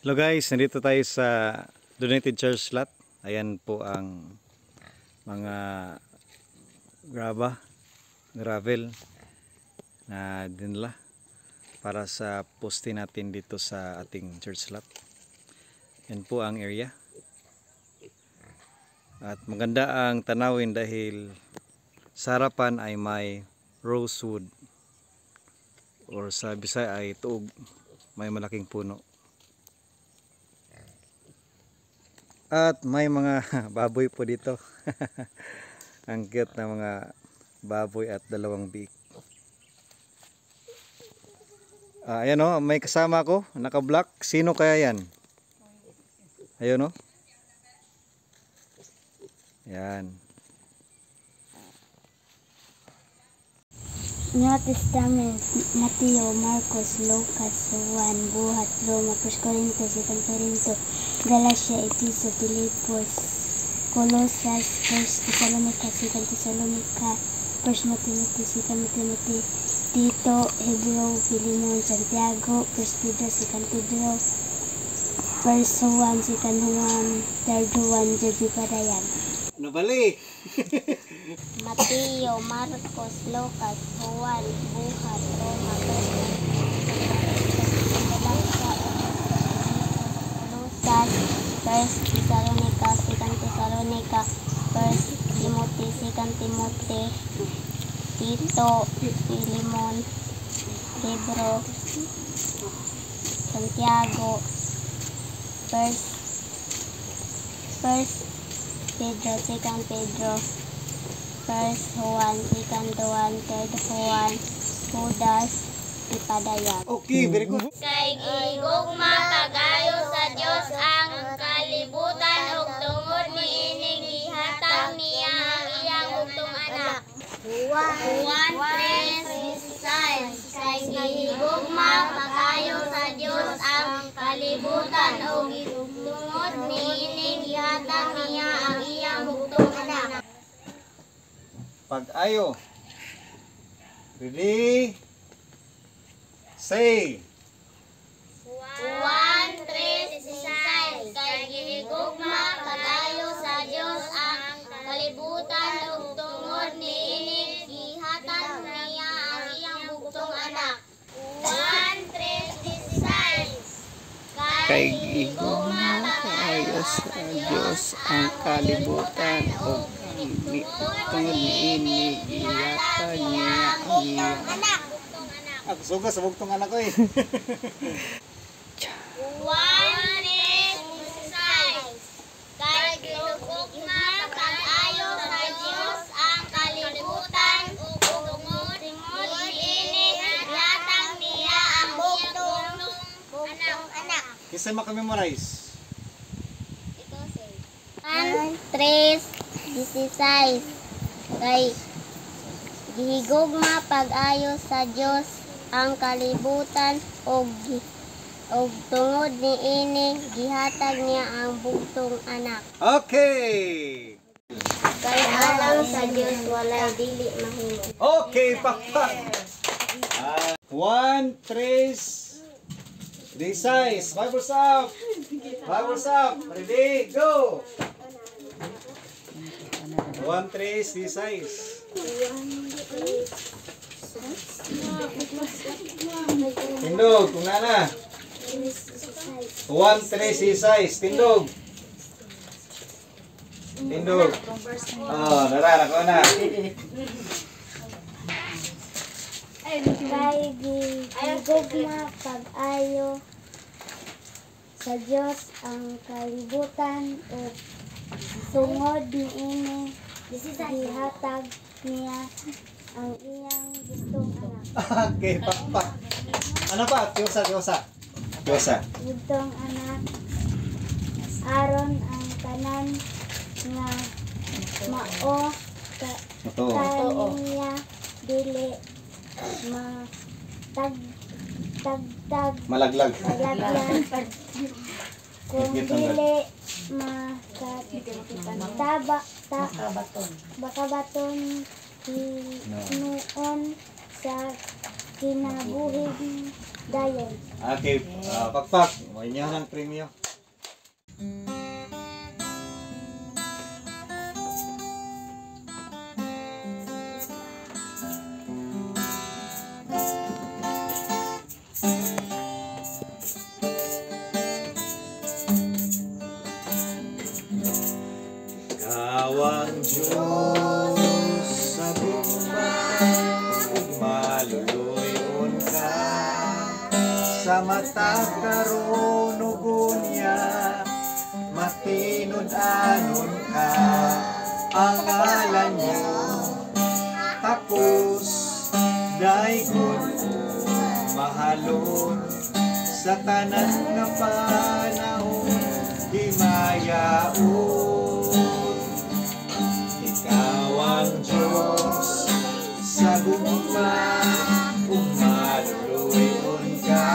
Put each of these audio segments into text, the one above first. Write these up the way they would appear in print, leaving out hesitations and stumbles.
Hello guys, nandito tayo sa Donated Church Lot. Ayan po ang mga gravel na dinala para sa poste natin dito sa ating church lot. Yan po ang area. At maganda ang tanawin dahil sa harapan ay may rosewood or sa Bisaya ay tuog, may malaking puno. At may mga baboy po dito. Ang cute na mga baboy at dalawang biik. Ayan o, may kasama ko, naka-black. Sino kaya yan? Ayun o. Yan. New Testament, Mateo, Marcos, Lucas, Juan, Buhat, Roma, 1 Corinto, 2 Corinto, Galacia, Episo, Filipos, Colosas, 1 Thessalonica, 2 Thessalonica, 1 Timothy, 2 Timothy, Tito, Hebreo, Filemon, Santiago, 1 Pedro, 2 Pedro, 1 Juan, 2 Juan, 3 Juan, Jebi Parayan. Nabalik! Mateo, Marcos, Lucas, Juan, Buhat, Roma, Colosas, 1 Thessalonica, 2 Thessalonica, 1 Timothy, 2 Timothy, Tito, Filemon, Hebreo, Santiago, 1 Pedro, 2 Pedro, 1 Juan, 2 Juan, 3 Juan, Judas, Ipadayan. Okay, very good. Kay gigugma pag-ayo sa Dios ang kalibutan ug tungod niining gihatag niya ang iyang bugtong anak. Juan 3:16. Kay gigugma pag-ayo sa Dios ang kalibutan ug tungod niining gihatag niya ang iyang bugtong anak. Pag-ayo. Ready? Say. Juan 3:16. Kay gihigugma pag-ayo sa Dios ang kalibutan ug tungod niini gihatag niya ang iyang bugtong anak. Juan 3:16. Kay gihigugma pag-ayo sa Dios ang kalibutan ug tungod niini gihatag niya ang iyang anak. Ako suga sa bugtong anak ko eh. Juan 3:16. Kay gihigugma pag-ayo sa Dios ang kalibutan ug tungod niini gihatag niya ang iyang bugtong anak. Kisay makamemorize. Juan 3:16. Kay gihigugma pag-ayo sa Dios ang kalibutan ug tungod niini gihatag niya ang bugtong anak. Okay. Kay alang sa Dios walay dili mahimo. Okay, pakpak. 1, 3, resize. Bibles up. Bibles up. Ready, go. 1, 3, resize. Tindog, kung nana. 1, 3, resize. Tindog. Tindog. Oh, nara, ko na. Kay gihigugma pag-ayo sa Dios ang kalibutan ug tungod niini gihatag niya ang iyang gustong anak. Okay, pakpak. Ano pa? Tiyosa, tiyosa. Tiyosa. Gustong anak aron ang tanan nga mao Ito. kaniya dili tagtag Malaglag. malaglag kung dili bakabaton noon sa kinabuhi Dayon. Okay, pakpak. May niya ng premyo. Ikaw ang Diyos sa bumbang, ug maluluyon ka sa mata karon ug unya, matinud-anon ka ang ngalan niya, tapos daygon mahalon sa tanan nga panahon, himayaon. Ikaw ang Diyos sa bumbang, ug maluluyon ka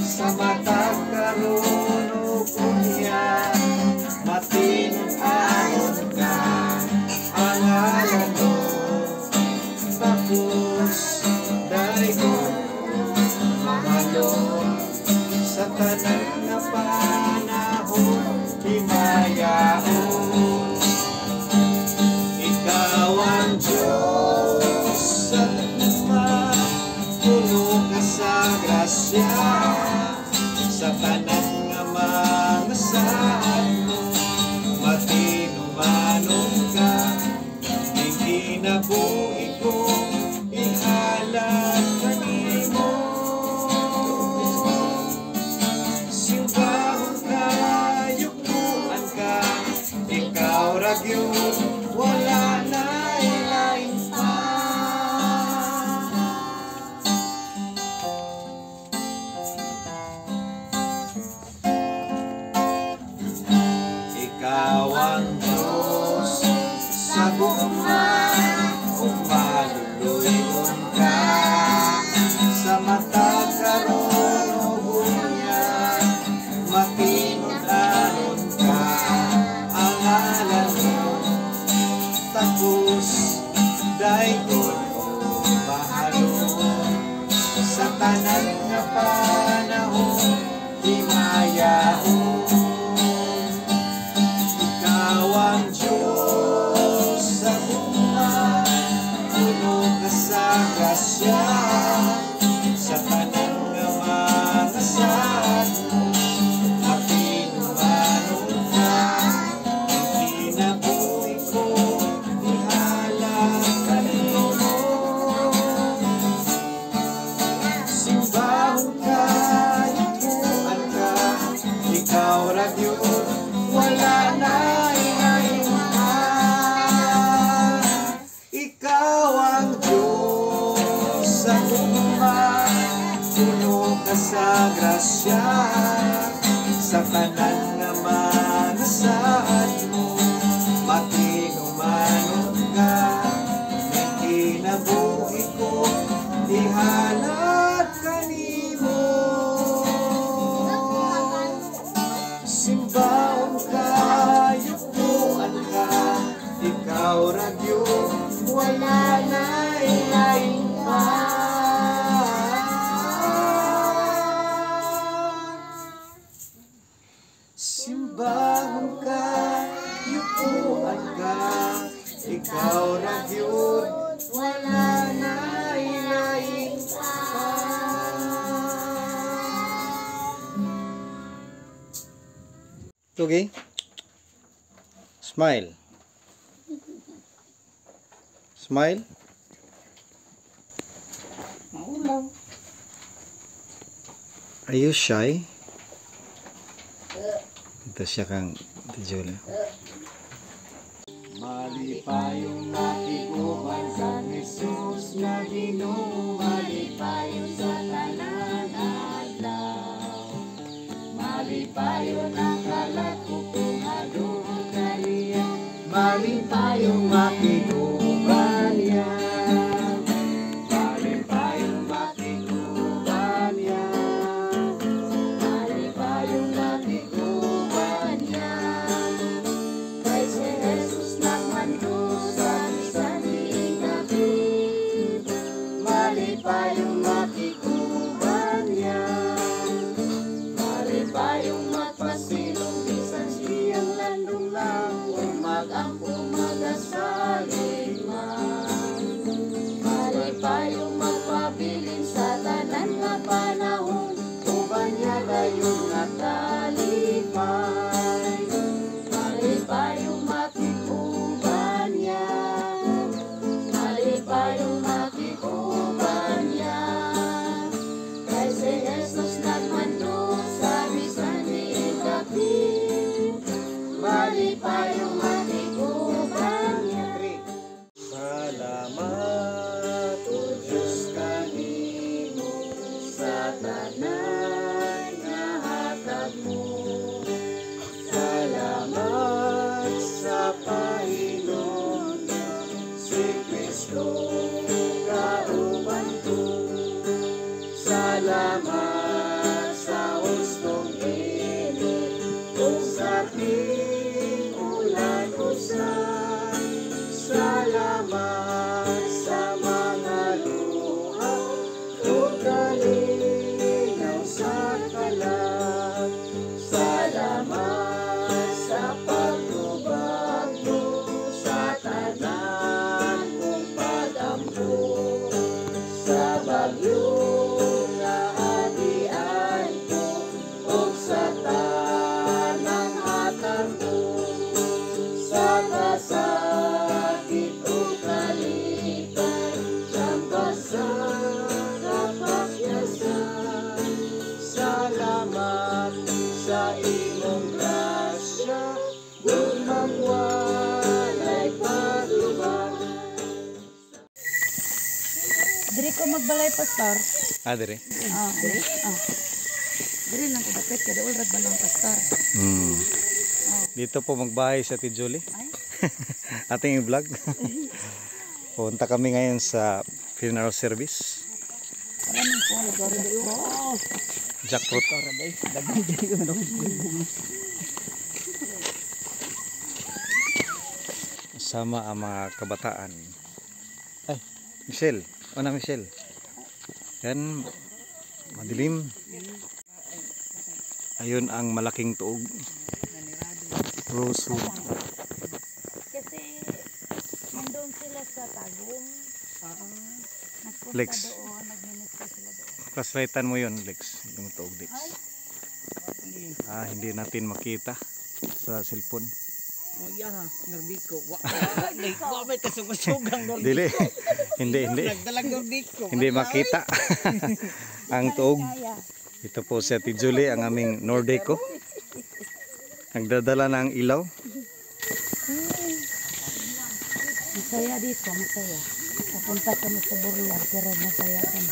sa matag karon ug unya, matinud-anon ka ang ngalan mo, tapos daygon mahalon sa tanan nga panahon, himayaon. Ikaw ang Diyos sa tugma, puno ka sa grasya, sa tanan nga mga saan mo, matinumanon ka, ing kinabuhi ko, ihalad kanimo. Simbahon ka, yukuan ka, ikaw ragyod, wala na ilain pa. Ikaw ang Diyos sa bumbang, ug maluluyon ka sa mata karon ug unya, matinud-anon ka ang ngalan mo, tapos daygon mahalon sa tanan nga panahon, himayaon. Ikaw ang Diyos sa bumbang, puno ka sa grasya, sa tanan nga mga saan mo, matinumanon ka, ang kinabuhi ko, ihalad kanimo. Simbahon ka, yukuan ka, ikaw ragyod, wala na ilain pa. Ikaw ang Diyos sa bumbang, puno ka sa grasya, sa tanan nga mga saan mo, matinumanon ka, ang kinabuhi ko, ihalad kanimo. Simbahon ka, yukuan ka, ikaw ragyod, wala na ilain pa. Simbahon ka, yukuan ka, ikaw ragyod, wala na ilain pa. Tugi, smile. Smile. Maulaw. Are you shy? Ito siya kang Julia. Malipayong makiguban sa Jesus na Ginoo, malipayong sa tanan adlaw. Malipayong ang kalakupong adunong kaliya, malipayong makiguban niya. Malipayong makiguban niya. Malipayong makiguban niya. Kay si Jesus nagmando sa bisan gabi, malipayong makiguban tanan nga panahon, uban niya dayon nga kalipay. Kalipay yung makikuban niya, kalipay yung makikuban niya. Kay si Jesus nagmando sa bisan ni kapit, malipay yung makikuban niya. Salamat, O Diyos kanimo, sa tanan nga hatag mo. Salamat sa Panginoon, si Kristo kauban ko. Salamat sa hustong init, kung sa ating ulan usan. Salamat sa mga luha, o kalinaw sa kalat. Salamat sa pagtubag mo, sa tanan kong pag-ampo. Sa bagyo na hatian ko, o sa tanang hatag ko. Sa kasakit o kalipay, siyang basa kapakyasan. Salamat sa imong grasya, gumang walay patubag. Diri ko magbalay pastor. Dire. Diri. Diri lang ko dapat kada ulrad balang pastor. Dito po magbahay sa Ate Julie. Ating vlog. Punta kami ngayon sa funeral service. Maraming po nagaro dayo. Jackfruit. Dagan dayo no. Sama ang mga kabataan. Ay, Michelle. Una Michelle. Yan, madilim. Ayun ang malaking tuog. Rosewood. Kasi nandun sila sa Tagum. Nagpunta Lex. doon, nagminister sila doon. Flashlightan mo yun, Lex. Yung tuog, Lex. Hindi natin makita sa cellphone. Oh iya ha, Nordiko. Wa may kasugasugang Nordiko. Dili. hindi. Nagdalag Nordiko. Hindi makita ang tuog. Ito po si Ate Julie, ang aming Nordico. Nagdadala ng ilaw. Masaya dito, masaya. Papunta kami sa Burial, pero masaya kami.